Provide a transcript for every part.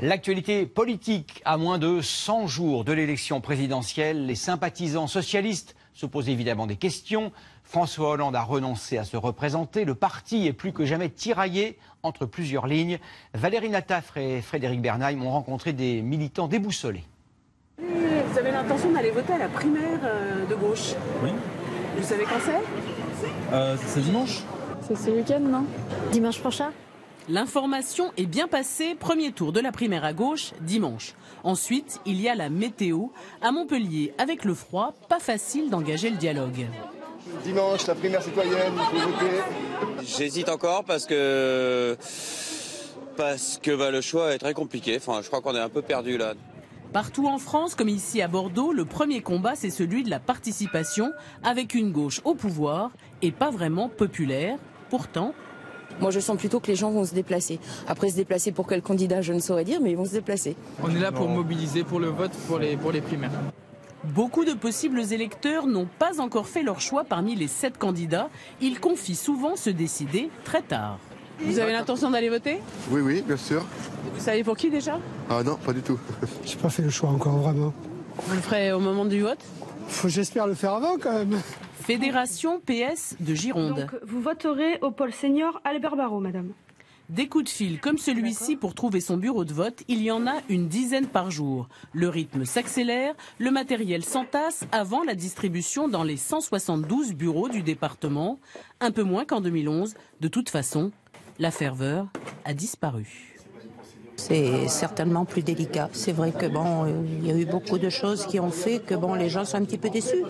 L'actualité politique à moins de 100 jours de l'élection présidentielle, les sympathisants socialistes se posent évidemment des questions. François Hollande a renoncé à se représenter. Le parti est plus que jamais tiraillé entre plusieurs lignes. Valérie Nataf et Frédéric Bernheim ont rencontré des militants déboussolés. Vous avez l'intention d'aller voter à la primaire de gauche? Oui. Vous savez quand c'est? C'est dimanche. C'est ce week-end, non? Dimanche prochain. L'information est bien passée, premier tour de la primaire à gauche, dimanche. Ensuite, il y a la météo. À Montpellier, avec le froid, pas facile d'engager le dialogue. Dimanche, la primaire citoyenne, il faut voter. J'hésite encore parce que le choix est très compliqué. Enfin, je crois qu'on est un peu perdu là. Partout en France, comme ici à Bordeaux, le premier combat, c'est celui de la participation, avec une gauche au pouvoir et pas vraiment populaire. Pourtant, moi, je sens plutôt que les gens vont se déplacer. Après, se déplacer pour quel candidat, je ne saurais dire, mais ils vont se déplacer. On est là pour mobiliser pour le vote, pour les primaires. Beaucoup de possibles électeurs n'ont pas encore fait leur choix parmi les 7 candidats. Ils confient souvent se décider très tard. Vous avez l'intention d'aller voter? Oui, bien sûr. Vous savez pour qui déjà? Ah non, pas du tout. J'ai pas fait le choix encore, vraiment. Vous le ferez au moment du vote? J'espère le faire avant, quand même. Fédération PS de Gironde. Donc, vous voterez au pôle senior Albert Barrault, madame. Des coups de fil comme celui-ci pour trouver son bureau de vote, il y en a une dizaine par jour. Le rythme s'accélère, le matériel s'entasse avant la distribution dans les 172 bureaux du département. Un peu moins qu'en 2011. De toute façon, la ferveur a disparu. C'est certainement plus délicat. C'est vrai que il y a eu beaucoup de choses qui ont fait que les gens sont un petit peu déçus.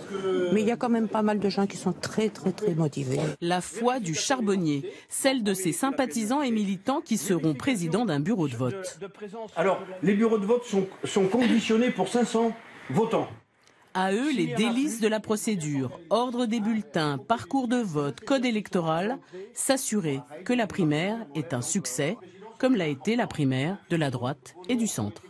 Mais il y a quand même pas mal de gens qui sont très motivés. La foi du charbonnier, celle de ses sympathisants et militants qui seront présidents d'un bureau de vote. Alors, les bureaux de vote sont conditionnés pour 500 votants. À eux, les délices de la procédure, ordre des bulletins, parcours de vote, code électoral, s'assurer que la primaire est un succès, comme l'a été la primaire de la droite et du centre.